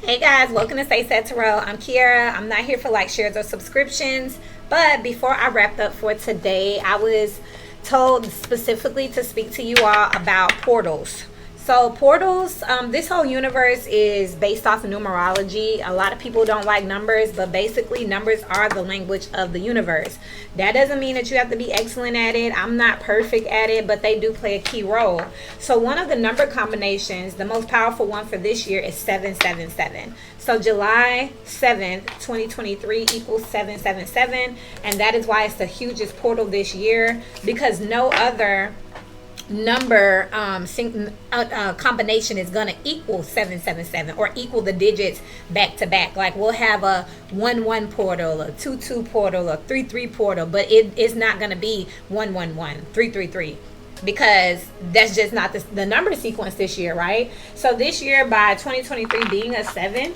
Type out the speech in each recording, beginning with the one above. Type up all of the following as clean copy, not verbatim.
Hey guys, welcome to Stay Set Tarot. I'm Kiara. I'm not here for like shares or subscriptions, but before I wrapped up for today, I was told specifically to speak to you all about portals. So portals, this whole universe is based off of numerology. A lot of people don't like numbers, but basically numbers are the language of the universe. That doesn't mean that you have to be excellent at it. I'm not perfect at it, but they do play a key role. So one of the number combinations, the most powerful one for this year is 777. So July 7th, 2023 equals 777. And that is why it's the hugest portal this year, because no other number combination is going to equal 777 or equal the digits back to back. Like we'll have a 1-1 portal, a 2-2 portal, a 3-3 portal, but it is not going to be 1-1-1, 3-3-3, because that's just not the number sequence this year, right? So this year, by 2023 being a 7,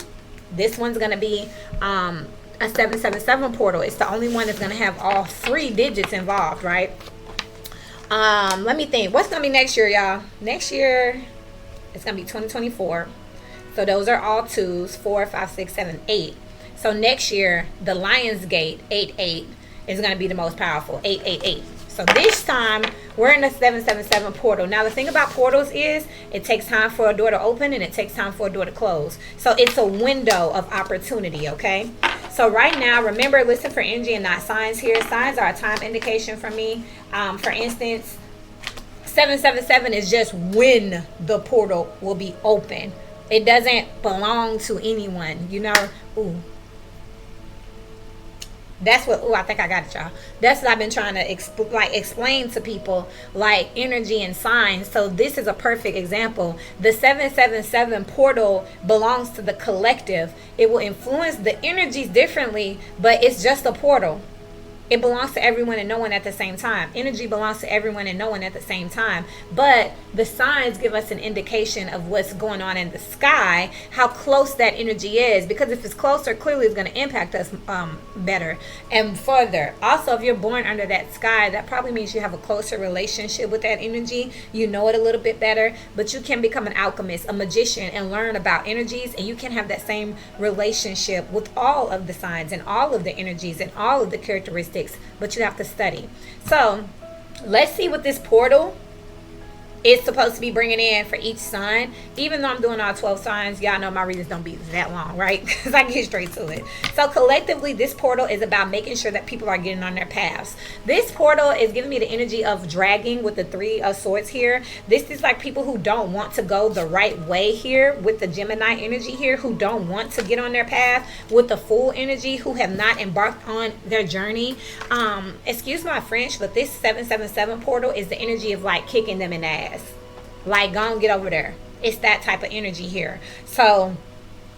this one's going to be a 777 portal. It's the only one that's going to have all 3 digits involved, right? Let me think. What's gonna be next year, y'all? Next year, it's gonna be 2024. So those are all 2s, 4, 5, 6, 7, 8. So next year, the Lionsgate 88 is gonna be the most powerful, 888. So this time, we're in the 777 portal. Now, the thing about portals is it takes time for a door to open and it takes time for a door to close. So it's a window of opportunity, okay? So right now, remember, listen for energy and not signs here. Signs are a time indication for me. For instance, 777 is just when the portal will be open. It doesn't belong to anyone, you know. Ooh. That's what, I think I got it, y'all. That's what I've been trying to explain to people, like energy and signs. So this is a perfect example. The 777 portal belongs to the collective. It will influence the energies differently, but it's just a portal. It belongs to everyone and no one at the same time. Energy belongs to everyone and no one at the same time. But the signs give us an indication of what's going on in the sky, how close that energy is. Because if it's closer, clearly it's going to impact us better and further. Also, if you're born under that sky, that probably means you have a closer relationship with that energy. You know it a little bit better. But you can become an alchemist, a magician, and learn about energies. And you can have that same relationship with all of the signs and all of the energies and all of the characteristics. But you have to study. So let's see what this portal is supposed to be bringing in for each sign. Even though I'm doing all 12 signs, y'all know my readings don't be that long, right? Because I get straight to it. So collectively, this portal is about making sure that people are getting on their paths. This portal is giving me the energy of dragging with the 3 of swords here. This is like people who don't want to go the right way here with the Gemini energy here, who don't want to get on their path with the Fool energy, who have not embarked on their journey. Excuse my French, but this 777 portal is the energy of like kicking them in the ass. Like, go and get over there. It's that type of energy here. So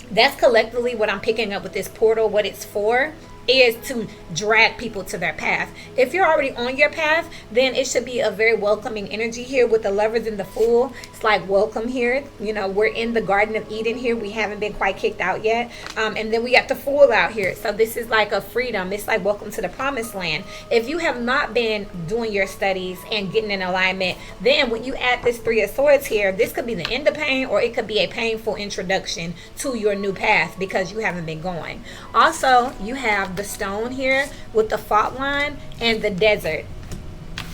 that's collectively what I'm picking up with this portal. What it's for is to drag people to their path. If you're already on your path, then it should be a very welcoming energy here with the Lovers and the Fool. It's like, welcome here. You know, we're in the Garden of Eden here. We haven't been quite kicked out yet. And then we got the Fool out here. So this is like a freedom. It's like welcome to the promised land. If you have not been doing your studies and getting in alignment, then when you add this 3 of swords here, this could be the end of pain, or it could be a painful introduction to your new path because you haven't been going. Also, you have the stone here with the fault line and the desert.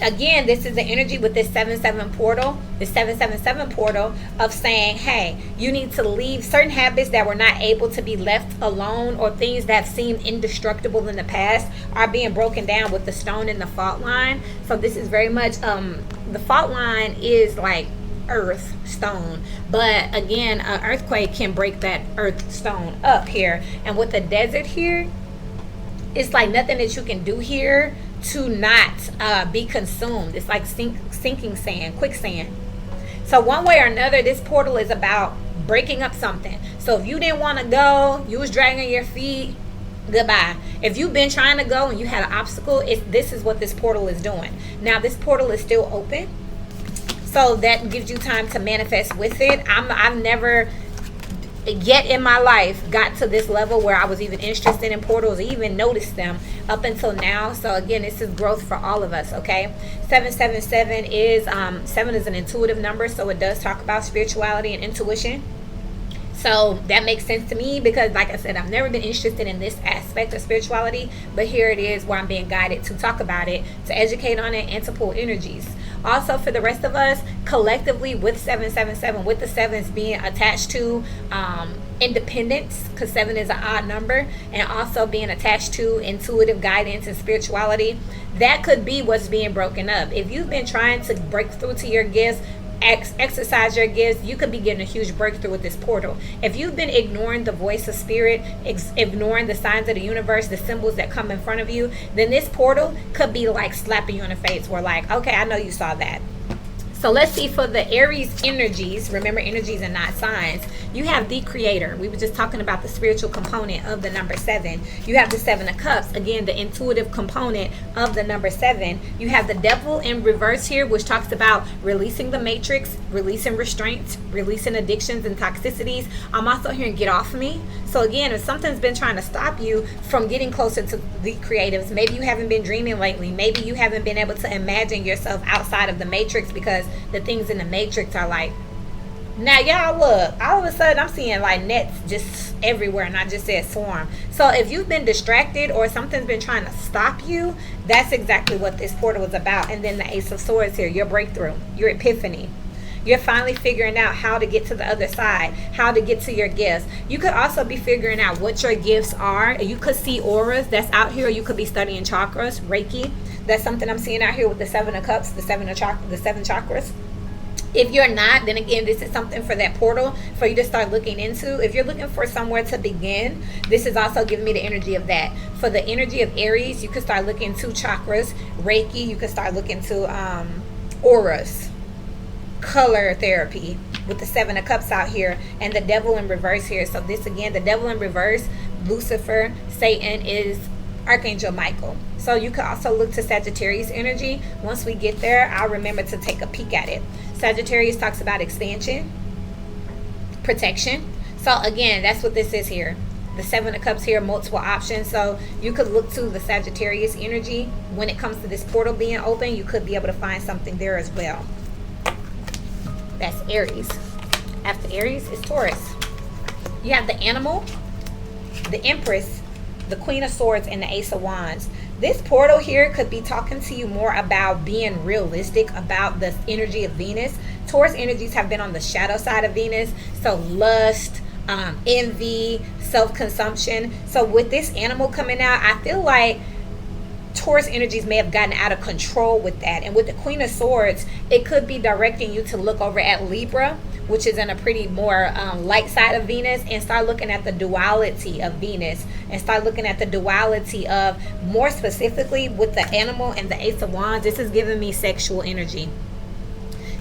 Again, this is the energy with this 7-7 portal, the 777 portal of saying, hey, you need to leave certain habits that were not able to be left alone, or things that seemed indestructible in the past are being broken down with the stone and the fault line. So this is very much the fault line is like earth stone, but again, an earthquake can break that earth stone up here. And with the desert here, it's like nothing that you can do here to not be consumed. It's like sinking sand, quicksand. So one way or another, this portal is about breaking up something. So if you didn't want to go, you was dragging your feet, goodbye. If you've been trying to go and you had an obstacle, this is what this portal is doing. Now this portal is still open, so that gives you time to manifest with it. I've never yet in my life got to this level where I was even interested in portals, even noticed them up until now. So again, this is growth for all of us. Okay, 777 is 7 is an intuitive number, so it does talk about spirituality and intuition. So that makes sense to me because, like I said, I've never been interested in this aspect of spirituality, but here it is where I'm being guided to talk about it, to educate on it, and to pull energies. Also, for the rest of us, collectively with 777, with the sevens being attached to independence, because 7 is an odd number, and also being attached to intuitive guidance and spirituality, that could be what's being broken up. If you've been trying to break through to your gifts, exercise your gifts, you could be getting a huge breakthrough with this portal. If you've been ignoring the voice of spirit, ignoring the signs of the universe, the symbols that come in front of you, then this portal could be like slapping you in the face. We're like, okay, I know you saw that. So let's see for the Aries energies. Remember, energies are not signs. You have the creator. We were just talking about the spiritual component of the number 7. You have the 7 of cups. Again, the intuitive component of the number 7. You have the devil in reverse here, which talks about releasing the matrix, releasing restraints, releasing addictions and toxicities. I'm also hearing get off me. So again, if something's been trying to stop you from getting closer to the creatives, maybe you haven't been dreaming lately. Maybe you haven't been able to imagine yourself outside of the matrix because the things in the matrix are like, now y'all look, all of a sudden I'm seeing like nets just everywhere, and I just said swarm. So if you've been distracted or something's been trying to stop you, that's exactly what this portal is about. And then the Ace of Swords here, your breakthrough, your epiphany. You're finally figuring out how to get to the other side, how to get to your gifts. You could also be figuring out what your gifts are. You could see auras that's out here. You could be studying chakras, Reiki. That's something I'm seeing out here with the 7 of cups, the 7 chakras. If you're not, then again, this is something for that portal for you to start looking into. If you're looking for somewhere to begin, this is also giving me the energy of that. For the energy of Aries, you could start looking to chakras, Reiki. You could start looking to auras, color therapy with the 7 of cups out here, and the devil in reverse here. So this again, the devil in reverse, Lucifer, Satan is Archangel Michael. So you could also look to Sagittarius energy. Once we get there, I'll remember to take a peek at it. Sagittarius talks about expansion, protection. So again, that's what this is here. The 7 of cups here, multiple options. So you could look to the Sagittarius energy. When it comes to this portal being open, you could be able to find something there as well. That's Aries. After Aries is Taurus. You have the animal, the Empress, the Queen of Swords, and the Ace of Wands. This portal here could be talking to you more about being realistic about the energy of Venus. Taurus energies have been on the shadow side of Venus. So lust, envy, self-consumption. So with this animal coming out, I feel like Taurus energies may have gotten out of control with that. And with the Queen of Swords, it could be directing you to look over at Libra, which is in a pretty more light side of Venus, and start looking at the duality of Venus, and start looking at the duality of, more specifically with the animal and the Ace of Wands, this is giving me sexual energy.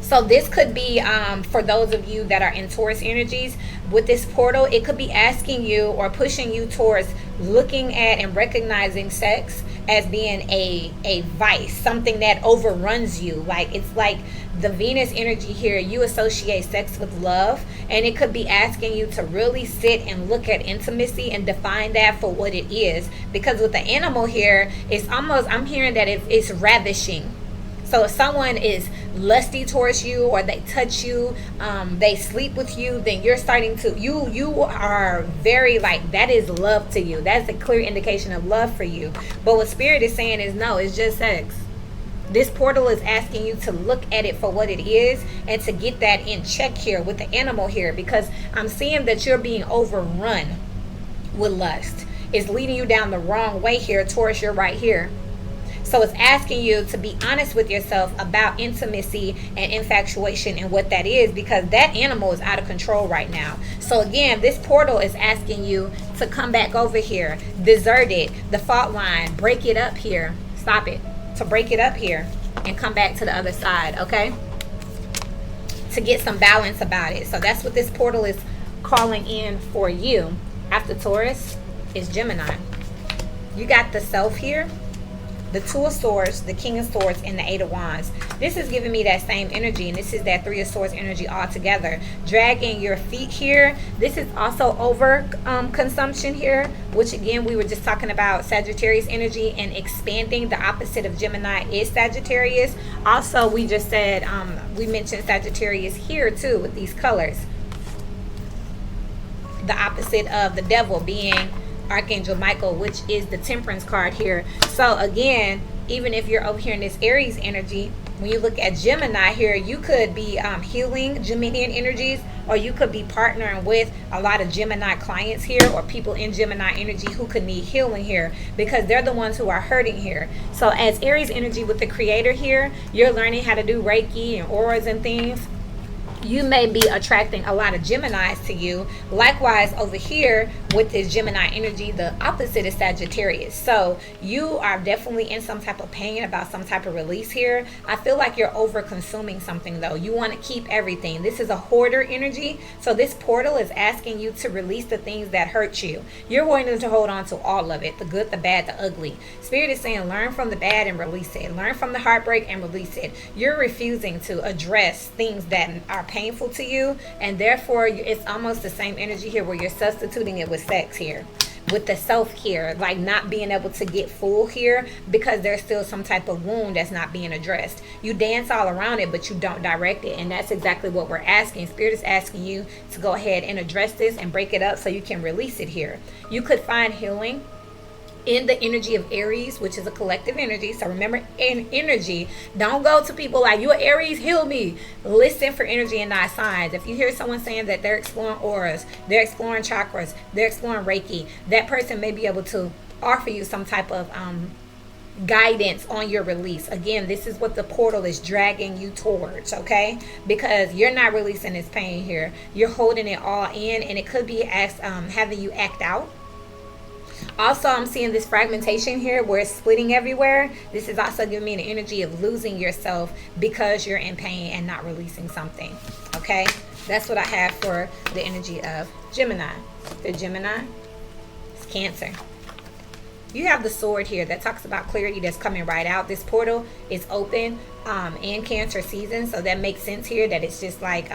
So this could be, for those of you that are in Taurus energies, with this portal, it could be asking you or pushing you towards looking at and recognizing sex as being a vice, something that overruns you. Like, it's like the Venus energy here, you associate sex with love, and it could be asking you to really sit and look at intimacy and define that for what it is. Because with the animal here, it's almost, I'm hearing that it's ravishing. So if someone is lusty towards you, or they touch you, they sleep with you, then you're starting to, you are very, like, that is love to you. That's a clear indication of love for you. But what Spirit is saying is, no, it's just sex. This portal is asking you to look at it for what it is, and to get that in check here with the animal here, because I'm seeing that you're being overrun with lust. It's leading you down the wrong way here towards your right here. So it's asking you to be honest with yourself about intimacy and infatuation and what that is, because that animal is out of control right now. So again, this portal is asking you to come back over here, desert it, the fault line, break it up here, stop it, to break it up here and come back to the other side, okay? To get some balance about it. So that's what this portal is calling in for you. After Taurus is Gemini. You got the Self here, the Two of Swords, the King of Swords, and the Eight of Wands. This is giving me that same energy, and this is that Three of Swords energy all together. Dragging your feet here. This is also over consumption here, which again, we were just talking about Sagittarius energy, and expanding. The opposite of Gemini is Sagittarius. Also, we just said, we mentioned Sagittarius here too with these colors. the opposite of the devil being Archangel Michael, which is the Temperance card here. So again, even if you're over here in this Aries energy, when you look at Gemini here, you could be healing Geminian energies, or you could be partnering with a lot of Gemini clients here, or people in Gemini energy who could need healing here, because they're the ones who are hurting here. So as Aries energy with the Creator here, you're learning how to do Reiki and auras and things. You may be attracting a lot of Geminis to you. Likewise, over here with this Gemini energy, the opposite is Sagittarius. So you are definitely in some type of pain about some type of release here. I feel like you're over consuming something though. You want to keep everything. This is a hoarder energy. So this portal is asking you to release the things that hurt you. You're wanting to hold on to all of it, the good, the bad, the ugly. Spirit is saying learn from the bad and release it. Learn from the heartbreak and release it. You're refusing to address things that are painful to you, and therefore it's almost the same energy here where you're substituting it with sex here, with the self here, like not being able to get full here because there's still some type of wound that's not being addressed. You dance all around it, but you don't direct it, and that's exactly what we're asking. Spirit is asking you to go ahead and address this and break it up so you can release it here. You could find healing in the energy of Aries, which is a collective energy. So remember, in energy, don't go to people like, you're Aries, heal me. Listen for energy in thy signs. If you hear someone saying that they're exploring auras, they're exploring chakras, they're exploring Reiki, that person may be able to offer you some type of guidance on your release. Again, this is what the portal is dragging you towards, okay? Because you're not releasing this pain here. You're holding it all in, and it could be having you act out. Also, I'm seeing this fragmentation here where it's splitting everywhere. This is also giving me an energy of losing yourself because you're in pain and not releasing something. Okay? That's what I have for the energy of Gemini. The Gemini is Cancer. You have the sword here that talks about clarity that's coming right out. This portal is open in Cancer season, so that makes sense here that it's just like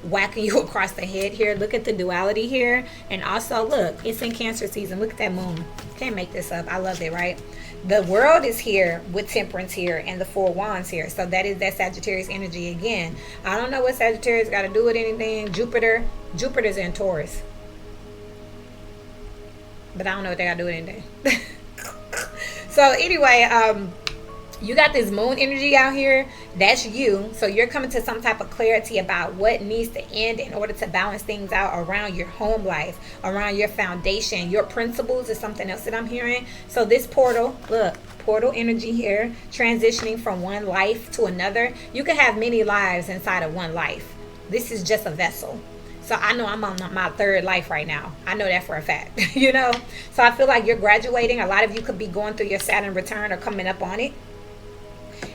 whacking you across the head here. Look at the duality here, and also look, it's in Cancer season. Look at that moon. Can't make this up. I love it, right? The world is here with Temperance here and the Four Wands here, so that is that Sagittarius energy again. I don't know what Sagittarius got to do with anything. Jupiter's in Taurus, but I don't know what they got to do with anything. So anyway, you got this moon energy out here. That's you. So you're coming to some type of clarity about what needs to end in order to balance things out around your home life, around your foundation. Your principles is something else that I'm hearing. So this portal, look, portal energy here, transitioning from one life to another. You can have many lives inside of one life. This is just a vessel. So I know I'm on my third life right now. I know that for a fact, you know. So I feel like you're graduating. A lot of you could be going through your Saturn return or coming up on it.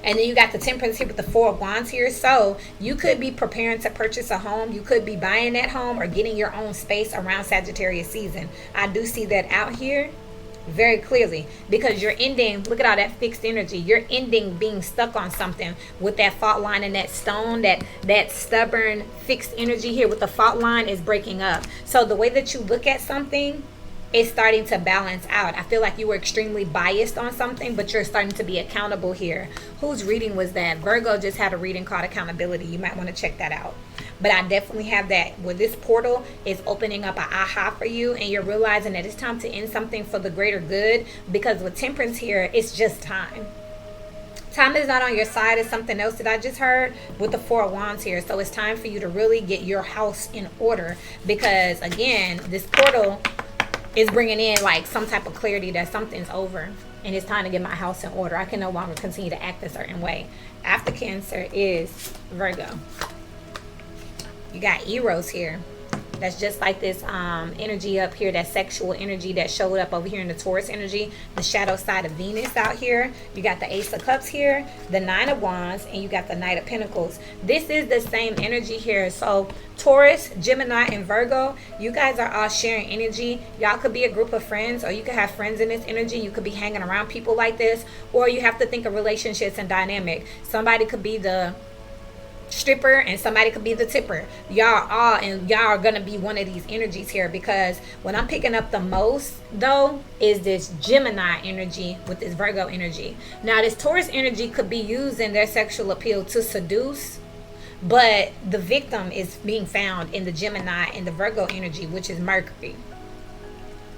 And then you got the Temperance here with the Four of Wands here. So you could be preparing to purchase a home. You could be buying that home or getting your own space around Sagittarius season. I do see that out here very clearly, because you're ending, look at all that fixed energy, you're ending being stuck on something with that fault line and that stone, that stubborn fixed energy here with the fault line is breaking up. So the way that you look at something is starting to balance out. I feel like you were extremely biased on something, but you're starting to be accountable here. Whose reading was that? Virgo just had a reading called Accountability. You might want to check that out. But I definitely have that where this portal is opening up an aha for you, and you're realizing that it's time to end something for the greater good, because with Temperance here, it's just time. Time is not on your side is something else that I just heard with the Four of Wands here. So it's time for you to really get your house in order, because again, this portal is bringing in like some type of clarity that something's over and it's time to get my house in order. I can no longer continue to act a certain way. After Cancer is Virgo. You got Eros here. That's just like this energy up here, that sexual energy that showed up over here in the Taurus energy, the shadow side of Venus out here. You got the Ace of Cups here, the Nine of Wands, and you got the Knight of Pentacles. This is the same energy here. So Taurus, Gemini, and Virgo, you guys are all sharing energy. Y'all could be a group of friends, or you could have friends in this energy. You could be hanging around people like this, or you have to think of relationships and dynamic. Somebody could be the stripper and somebody could be the tipper. Y'all are gonna be one of these energies here, because what I'm picking up the most though is this Gemini energy with this Virgo energy. Now this Taurus energy could be used in their sexual appeal to seduce, But the victim is being found in the Gemini and the Virgo energy, which is Mercury.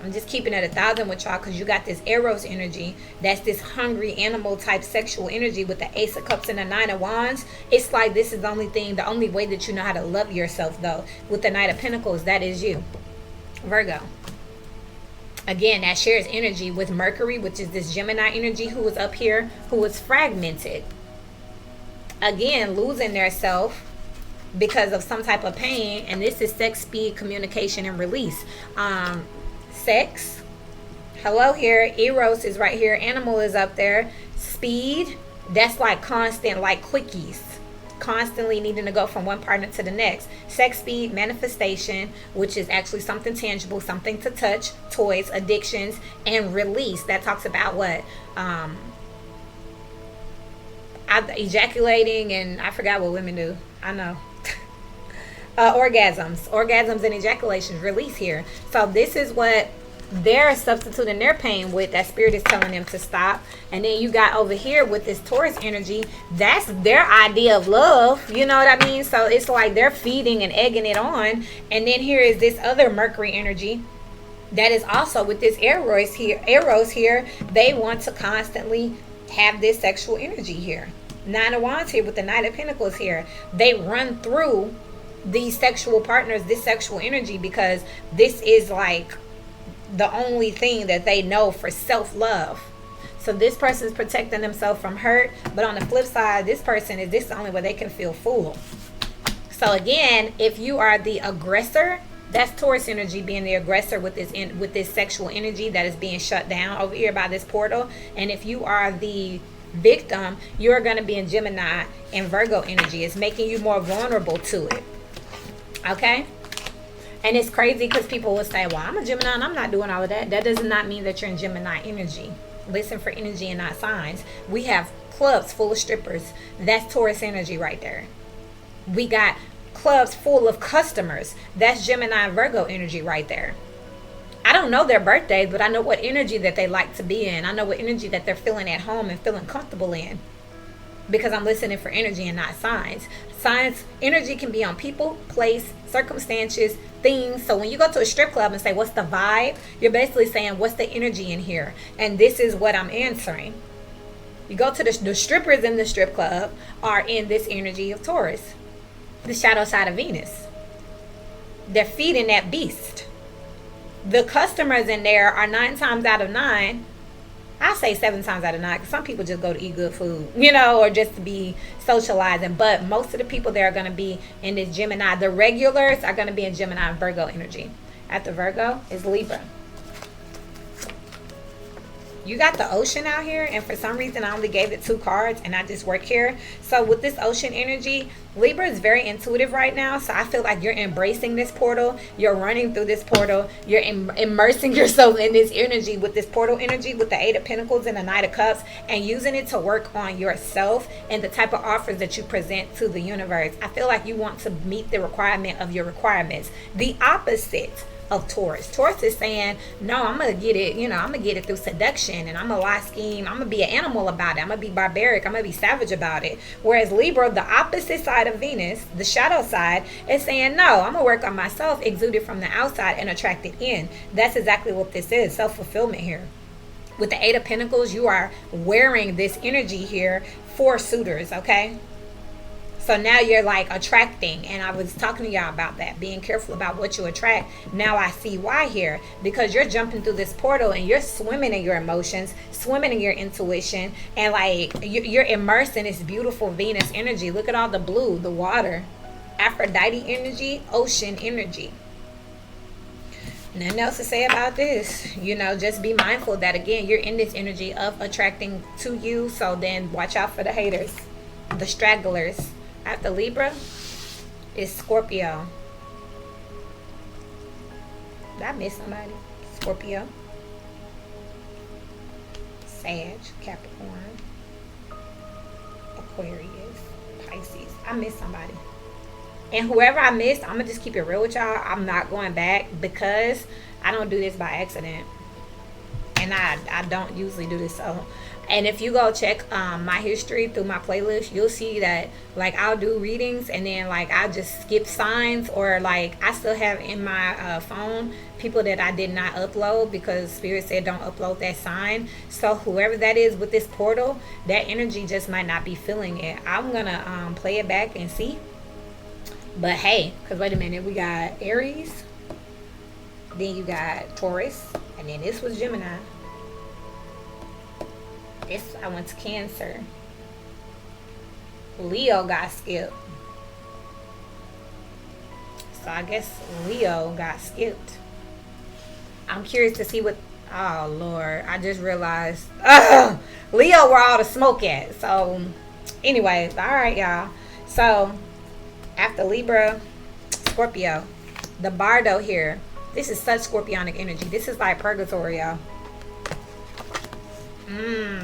I'm just keeping it 1,000 with y'all because you got this Eros energy. That's this hungry animal type sexual energy with the Ace of Cups and the Nine of Wands. It's like this is the only way that you know how to love yourself, though. With the Knight of Pentacles, that is you, Virgo. Again, that shares energy with Mercury, which is this Gemini energy who was up here, who was fragmented. Again, losing their self because of some type of pain. And this is sex, speed, communication, and release. Sex, hello here. Eros is right here. Animal is up there. Speed, that's like constant, like quickies, constantly needing to go from one partner to the next. Sex, speed, manifestation, which is actually something tangible, something to touch, toys, addictions, and release. That talks about what? Ejaculating, and I forgot what women do. I know. Orgasms and ejaculations, release here. So this is what they're substituting their pain with, that spirit is telling them to stop. And then you got over here with this Taurus energy, that's their idea of love, you know what I mean? So it's like they're feeding and egging it on. And then here is this other Mercury energy that is also with this Eros here. They want to constantly have this sexual energy here. Nine of Wands here with the Knight of Pentacles here. They run through these sexual partners, this sexual energy, because this is like the only thing that they know for self-love. So this person is protecting themselves from hurt, but on the flip side, this is the only way they can feel full. So again, if you are the aggressor, that's Taurus energy being the aggressor with this sexual energy that is being shut down over here by this portal. And if you are the victim, you're going to be in Gemini and Virgo energy. It's making you more vulnerable to it. Okay? And it's crazy because people will say, well, I'm a Gemini and I'm not doing all of that. That does not mean that you're in Gemini energy. Listen for energy and not signs. We have clubs full of strippers. That's Taurus energy right there. We got clubs full of customers. That's Gemini and Virgo energy right there. I don't know their birthdays, but I know what energy that they like to be in. I know what energy that they're feeling at home and feeling comfortable in, because I'm listening for energy and not signs. Signs, energy can be on people, place, circumstances, things. So when you go to a strip club and say, what's the vibe? You're basically saying, what's the energy in here? And this is what I'm answering. You go to the strippers in the strip club are in this energy of Taurus, the shadow side of Venus. They're feeding that beast. The customers in there are 9 times out of 9. I say 7 times out of 9, because some people just go to eat good food, or just to be socializing. But most of the people there are going to be in this Gemini. The regulars are going to be in Gemini and Virgo energy. After Virgo is Libra. You got the ocean out here, and for some reason I only gave it 2 cards, and I just work here. So with this ocean energy, Libra is very intuitive right now. So I feel like you're embracing this portal. You're running through this portal. You're immersing yourself in this energy with this portal energy with the 8 of Pentacles and the Knight of Cups, and using it to work on yourself and the type of offers that you present to the universe. I feel like you want to meet the requirement of your requirements. The opposite of Taurus. Taurus is saying, no, I'm gonna get it, I'm gonna get it through seduction, and I'm gonna lie scheme, I'm gonna be an animal about it, I'm gonna be barbaric, I'm gonna be savage about it. Whereas Libra, the opposite side of Venus, the shadow side, is saying, no, I'm gonna work on myself, exude it from the outside and attract it in. That's exactly what this is, self-fulfillment here. With the 8 of Pentacles, you are wearing this energy here for suitors, okay? So now you're like attracting, and I was talking to y'all about that, being careful about what you attract. Now I see why here, because you're jumping through this portal and you're swimming in your emotions, swimming in your intuition, and like you're immersed in this beautiful Venus energy. Look at all the blue, the water, Aphrodite energy, ocean energy. Nothing else to say about this. Just be mindful that, again, you're in this energy of attracting to you. So then watch out for the haters, the stragglers. After Libra is Scorpio. Did I miss somebody? Scorpio, Sag, Capricorn, Aquarius, Pisces. I missed somebody. And whoever I missed, I'm going to just keep it real with y'all. I'm not going back, because I don't do this by accident. And I don't usually do this. So And if you go check my history through my playlist, you'll see that like I'll do readings and then like I'll just skip signs, or like I still have in my phone people that I did not upload because Spirit said don't upload that sign. So whoever that is with this portal, that energy just might not be feeling it. I'm gonna play it back and see. But hey, because wait a minute, we got Aries, then you got Taurus, and then this was Gemini. This, I went to Cancer. Leo got skipped. So I guess Leo got skipped. I'm curious to see what... Oh, Lord. I just realized... Leo, where all the smoke at. So, anyways. All right, y'all. So, after Libra, Scorpio. The Bardo here. This is such Scorpionic energy. This is like purgatory, y'all.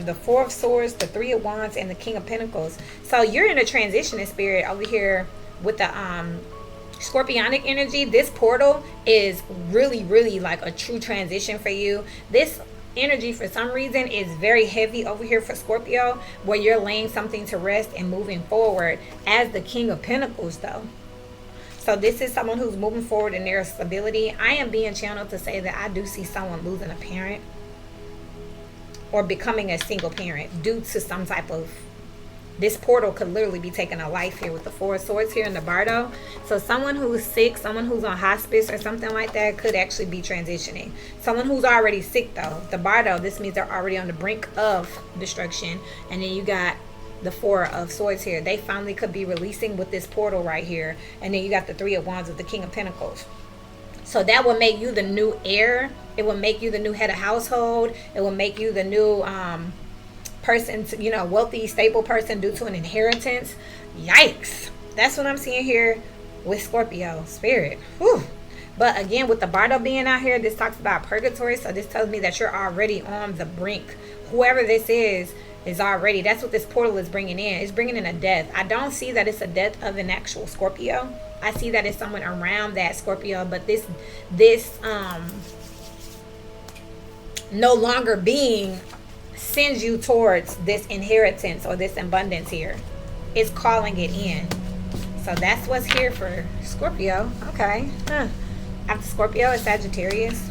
The Four of Swords, the Three of Wands, and the King of Pentacles. So you're in a transition in spirit over here with the Scorpionic energy. This portal is really, really like a true transition for you. This energy for some reason is very heavy over here for Scorpio, where you're laying something to rest and moving forward as the King of Pentacles though. So this is someone who's moving forward in their stability. I am being channeled to say that I do see someone losing a parent or becoming a single parent due to some type of... This portal could literally be taking a life here with the Four of Swords here in the Bardo. So someone who's sick, someone who's on hospice or something like that could actually be transitioning. Someone who's already sick though. The Bardo, this means they're already on the brink of destruction. And then you got the Four of Swords here. They finally could be releasing with this portal right here. And then you got the Three of Wands with the King of Pentacles. So that will make you the new heir. It will make you the new head of household. It will make you the new person, you know, wealthy, stable person due to an inheritance. Yikes. That's what I'm seeing here with Scorpio spirit. Whew. But again, with the Bardo being out here, this talks about purgatory. So this tells me that you're already on the brink. Whoever this is already... That's what this portal is bringing in. It's bringing in a death. I don't see that it's a death of an actual Scorpio. I see that it's someone around that Scorpio, but this no longer being sends you towards this inheritance or this abundance here. It's calling it in. So that's what's here for Scorpio. Okay. After Scorpio is Sagittarius.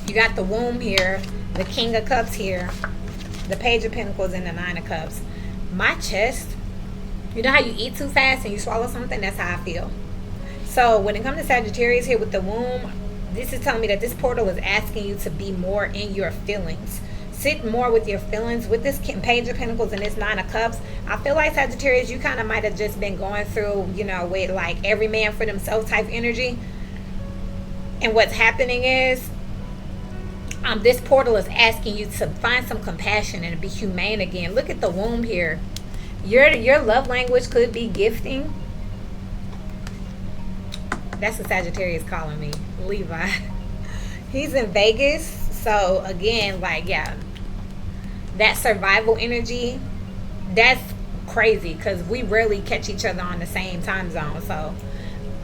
You got the womb here, the King of Cups here, the Page of Pentacles, and the Nine of Cups. My chest... You know how you eat too fast and you swallow something? That's how I feel. So when it comes to Sagittarius here with the womb, this is telling me that this portal is asking you to be more in your feelings. Sit more with your feelings. With this Page of Pentacles and this Nine of Cups, I feel like Sagittarius, you kind of might have just been going through, you know, with like every man for themselves type energy. And what's happening is this portal is asking you to find some compassion and be humane again. Look at the womb here. Your love language could be gifting. That's what Sagittarius is calling me. Levi. He's in Vegas. So again, like, yeah, that survival energy, that's crazy because we rarely catch each other on the same time zone. So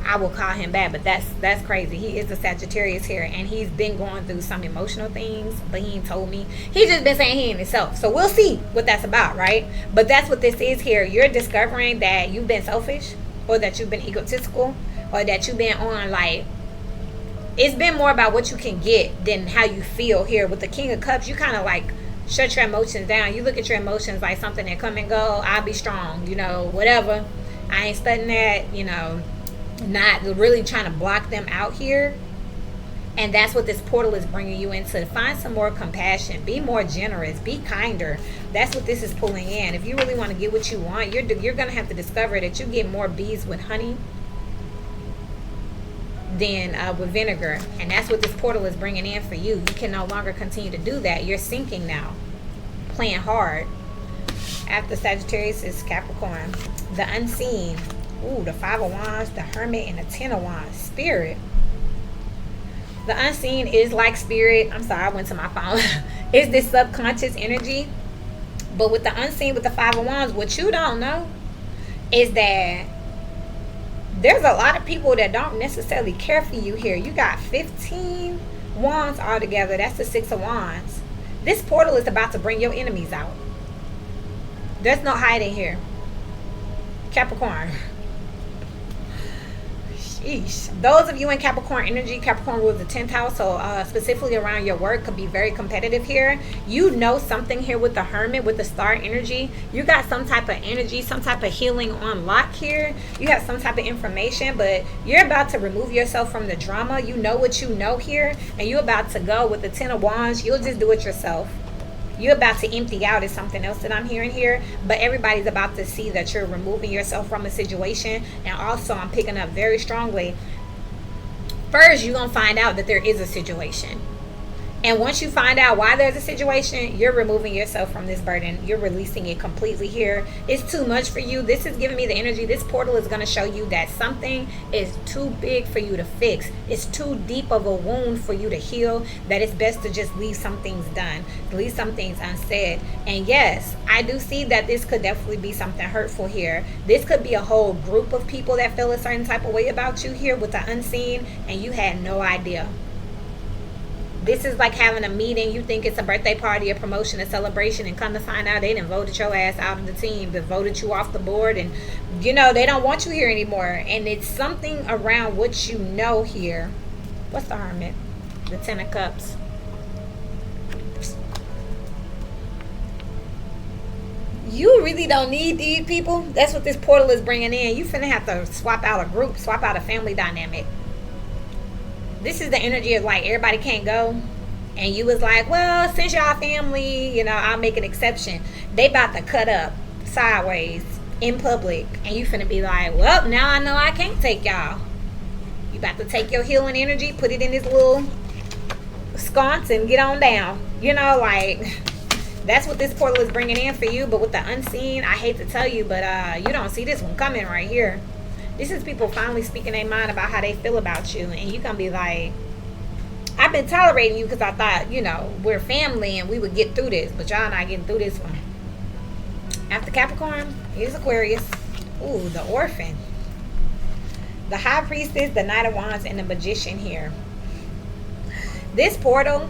I will call him back, but that's crazy. He is a Sagittarius here, and he's been going through some emotional things, but he ain't told me. He's just been saying he ain't himself. So we'll see what that's about, right? But that's what this is here. You're discovering that you've been selfish, or that you've been egotistical, or that you've been on, like, it's been more about what you can get than how you feel here. With the King of Cups, you kind of like shut your emotions down. You look at your emotions like something that come and go. I'll be strong, you know, whatever. I ain't studying that, you know, not really trying to block them out here. And that's what this portal is bringing you into. Find some more compassion. Be more generous. Be kinder. That's what this is pulling in. If you really want to get what you want, you're going to have to discover that you get more bees with honey than with vinegar. And that's what this portal is bringing in for you. You can no longer continue to do that. You're sinking now. Playing hard. After Sagittarius is Capricorn. The Unseen. Ooh, the Five of Wands, the Hermit, and the Ten of Wands. Spirit. The Unseen is like spirit. I'm sorry, I went to my phone. It's this subconscious energy. But with the Unseen, with the Five of Wands, what you don't know is that there's a lot of people that don't necessarily care for you here. You got 15 wands altogether. That's the Six of Wands. This portal is about to bring your enemies out. There's no hiding here. Capricorn. Sheesh. Those of you in Capricorn energy, Capricorn rules the 10th house, so specifically around your work, could be very competitive here. You know something here with the Hermit, with the star energy. You got some type of energy, some type of healing on lock here. You have some type of information, but you're about to remove yourself from the drama. You know what you know here, and you're about to go with the 10 of Wands. You'll just do it yourself. You're about to empty out is something else that I'm hearing here, but everybody's about to see that you're removing yourself from a situation. And also I'm picking up very strongly, first you're gonna find out that there is a situation, and once you find out why there's a situation, you're removing yourself from this burden. You're releasing it completely here. It's too much for you. This is giving me the energy. This portal is going to show you that something is too big for you to fix. It's too deep of a wound for you to heal, that it's best to just leave some things done, leave some things unsaid. And yes, I do see that this could definitely be something hurtful here. This could be a whole group of people that feel a certain type of way about you here with the unseen, and you had no idea. This is like having a meeting. You think it's a birthday party, a promotion, a celebration, and come to find out they done voted your ass out of the team, they voted you off the board, and you know they don't want you here anymore. And it's something around what you know here. What's the Hermit? The 10 of Cups. You really don't need these people. That's what this portal is bringing in. You finna have to swap out a group, swap out a family dynamic. This is the energy of like everybody can't go, and you was like, well, since y'all family, you know, I'll make an exception. They about to cut up sideways in public, and you finna be like, well, now I know I can't take y'all. You about to take your healing energy, put it in this little sconce and get on down. You know, like that's what this portal is bringing in for you. But with the unseen, I hate to tell you, but you don't see this one coming right here. This is people finally speaking their mind about how they feel about you. And you're going to be like, I've been tolerating you because I thought, you know, we're family and we would get through this. But y'all not getting through this one. After Capricorn, here's Aquarius. Ooh, the Orphan. The High Priestess, the Knight of Wands, and the Magician here. This portal,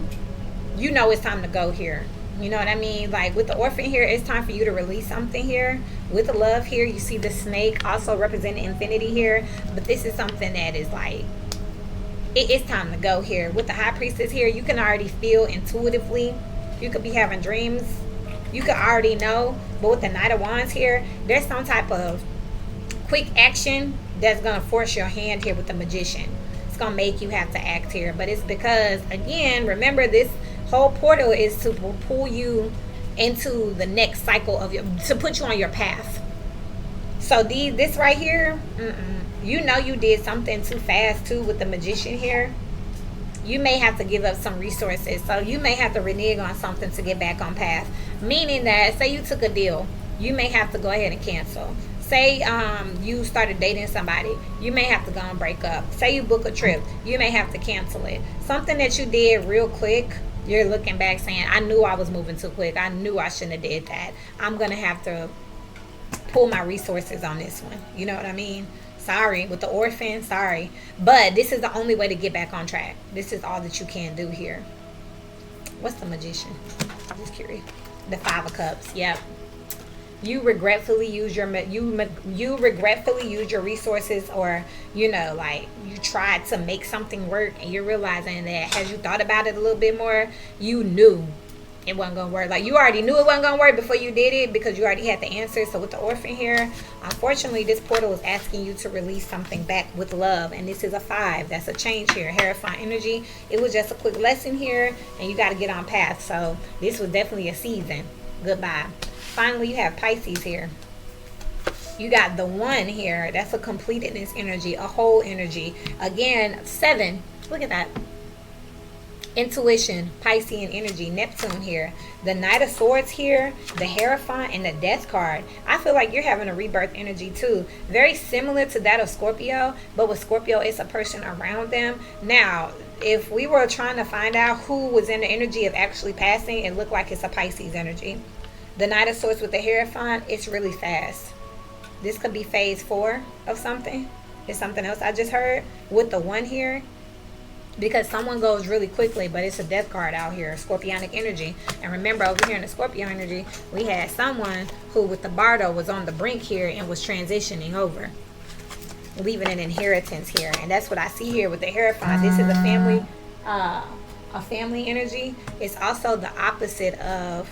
you know it's time to go here. You know what I mean? Like with the Orphan here, it's time for you to release something here. With the Love here, you see the snake also representing infinity here. But this is something that is like, it's time to go here. With the High Priestess here, you can already feel intuitively. You could be having dreams. You could already know. But with the Knight of Wands here, there's some type of quick action that's going to force your hand here with the Magician. It's going to make you have to act here. But it's because, again, remember this whole portal is to pull you into the next cycle of your, to put you on your path. So this right here, you know you did something too fast too with the Magician here. You may have to give up some resources. So you may have to renege on something to get back on path. Meaning that, say you took a deal, you may have to go ahead and cancel. Say you started dating somebody, you may have to go and break up. Say you book a trip, you may have to cancel it. Something that you did real quick, you're looking back saying, I knew I was moving too quick. I knew I shouldn't have did that. I'm going to have to pull my resources on this one. You know what I mean? Sorry. With the Orphan, sorry. But this is the only way to get back on track. This is all that you can do here. What's the Magician? I'm just curious. The 5 of Cups. Yep. You regretfully use your resources, or you know, like you tried to make something work and you're realizing that as you thought about it a little bit more, you knew it wasn't gonna work. Like you already knew it wasn't gonna work before you did it because you already had the answer. So with the Orphan here, unfortunately this portal is asking you to release something back with love, and this is a 5. That's a change here. Hierophant energy. It was just a quick lesson here and you got to get on path. So this was definitely a season. Goodbye. Finally, you have Pisces here. You got the 1 here. That's a completedness energy, a whole energy. Again, 7. Look at that. Intuition, Piscean energy, Neptune here. The Knight of Swords here, the Hierophant, and the Death card. I feel like you're having a rebirth energy too. Very similar to that of Scorpio, but with Scorpio, it's a person around them. Now, if we were trying to find out who was in the energy of actually passing, it looked like it's a Pisces energy. The Knight of Swords with the Hierophant, it's really fast. This could be phase 4 of something. It's something else I just heard. With the 1 here, because someone goes really quickly, but it's a death card out here, scorpionic energy. And remember, over here in the Scorpio energy, we had someone who with the Bardo was on the brink here and was transitioning over, leaving an inheritance here. And that's what I see here with the Hierophant. This is a family energy. It's also the opposite of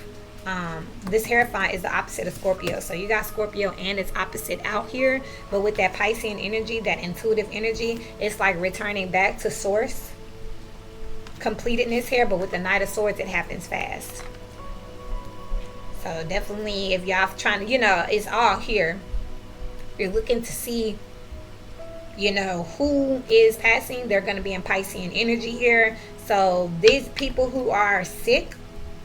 this Hierophant is the opposite of Scorpio. So you got Scorpio and its opposite out here, but with that Piscean energy, that intuitive energy, it's like returning back to source, completedness here. But with the Knight of Swords, it happens fast. So definitely, if y'all trying to, it's all here. You're looking to see, who is passing. They're going to be in Piscean energy here. So these people who are sick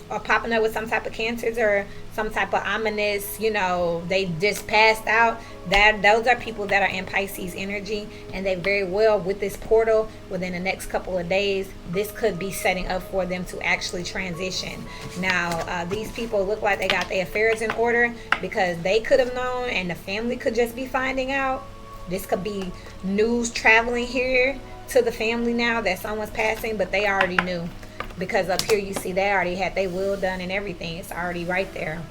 or popping up with some type of cancers or some type of ominous, they just passed out, those are people that are in Pisces energy, and they very well, with this portal, within the next couple of days, this could be setting up for them to actually transition. Now, these people look like they got their affairs in order, because they could have known and the family could just be finding out. This could be news traveling here to the family now that someone's passing, but they already knew. Because up here you see they already had their will done and everything. It's already right there.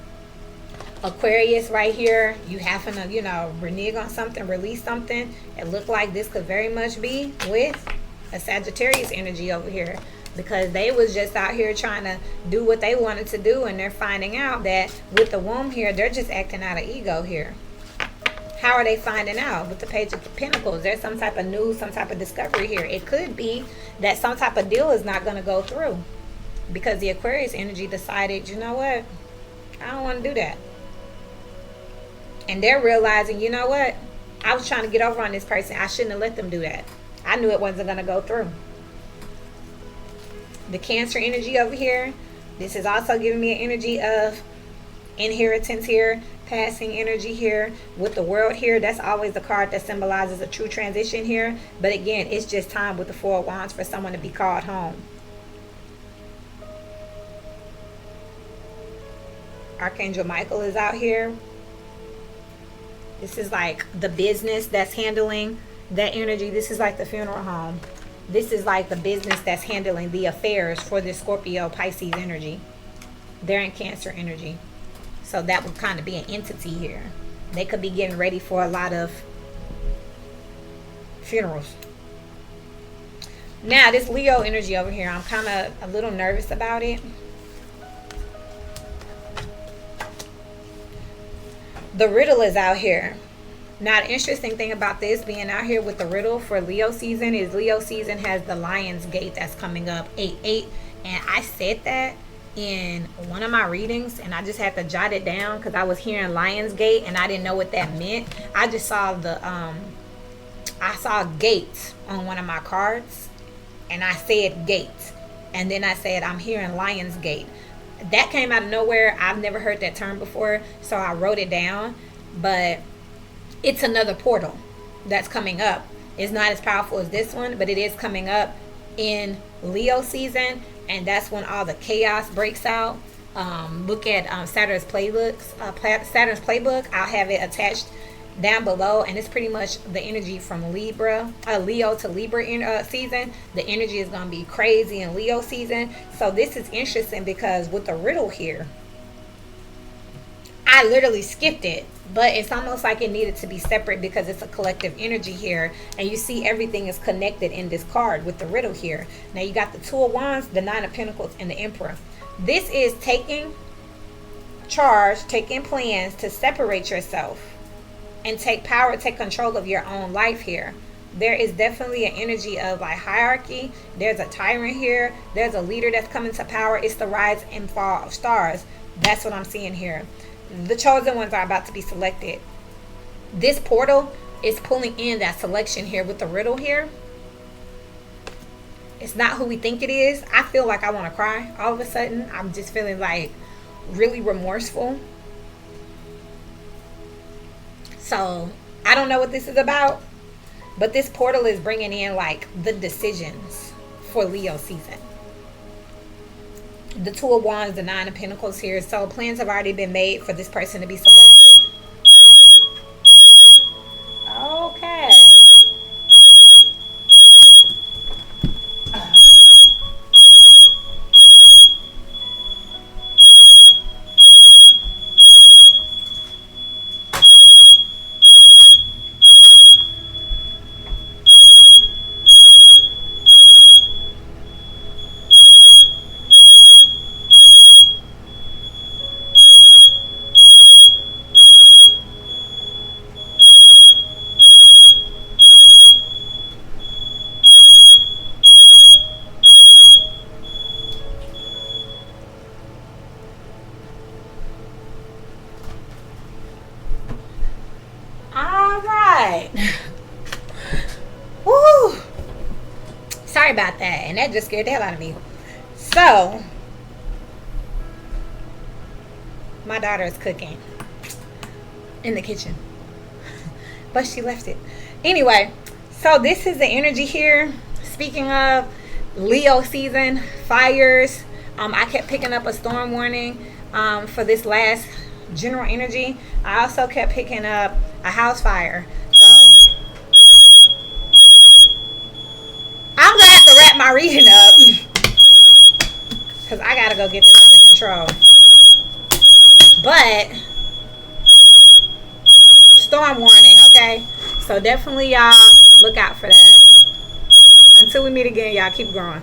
Aquarius right here, you having to, renege on something, release something. It looked like this could very much be with a Sagittarius energy over here. Because they was just out here trying to do what they wanted to do, and they're finding out that with the womb here, they're just acting out of ego here. How are they finding out? With the Page of Pentacles, there's some type of news, some type of discovery here. It could be that some type of deal is not going to go through, because the Aquarius energy decided, you know what, I don't want to do that. And they're realizing, you know what, I was trying to get over on this person. I shouldn't have let them do that. I knew it wasn't going to go through. The Cancer energy over here, this is also giving me an energy of inheritance here, passing energy here. With the World here, that's always the card that symbolizes a true transition here. But again, it's just time with the Four of Wands for someone to be called home. Archangel Michael is out here. This is like the business that's handling that energy. This is like the funeral home. This is like the business that's handling the affairs for the Scorpio Pisces energy. They're in Cancer energy. So that would kind of be an entity here. They could be getting ready for a lot of funerals. Now, this Leo energy over here, I'm kind of a little nervous about it. The Riddle is out here. Now, the interesting thing about this being out here with the Riddle for Leo season is Leo season has the Lion's Gate that's coming up, 8/8. And I said that in one of my readings, and I just had to jot it down because I was hearing Lionsgate and I didn't know what that meant. I just saw I saw gate on one of my cards, and I said gate, and then I said I'm hearing Lionsgate. That came out of nowhere. I've never heard that term before, so I wrote it down. But it's another portal that's coming up. It's not as powerful as this one, but it is coming up in Leo season. And that's when all the chaos breaks out. Look at Saturn's Playbook. I'll have it attached down below, and it's pretty much the energy from Leo to Libra season. The energy is going to be crazy in Leo season. So this is interesting because with the Riddle here, I literally skipped it, but it's almost like it needed to be separate because it's a collective energy here, and you see everything is connected in this card with the Riddle here. Now you got the Two of Wands, the Nine of Pentacles, and the Emperor. This is taking charge, taking plans to separate yourself and take power, take control of your own life here. There is definitely an energy of like hierarchy. There's a tyrant here. There's a leader that's coming to power. It's the rise and fall of stars. That's what I'm seeing here. The chosen ones are about to be selected. This portal is pulling in that selection here with the Riddle here. It's not who we think it is. I feel like I want to cry all of a sudden. I'm just feeling like really remorseful. So I don't know what this is about, but this portal is bringing in like the decisions for Leo season. The Two of Wands, the Nine of Pentacles here. So plans have already been made for this person to be selected. Okay. about that, and that just scared the hell out of me. So my daughter is cooking in the kitchen, but she left it anyway. So this is the energy here. Speaking of Leo season, fires, I kept picking up a storm warning for this last general energy. I also kept picking up a house fire. So I'm gonna have to wrap my reading up because I gotta go get this under control. But storm warning, okay? So definitely y'all look out for that. Until we meet again, y'all keep growing.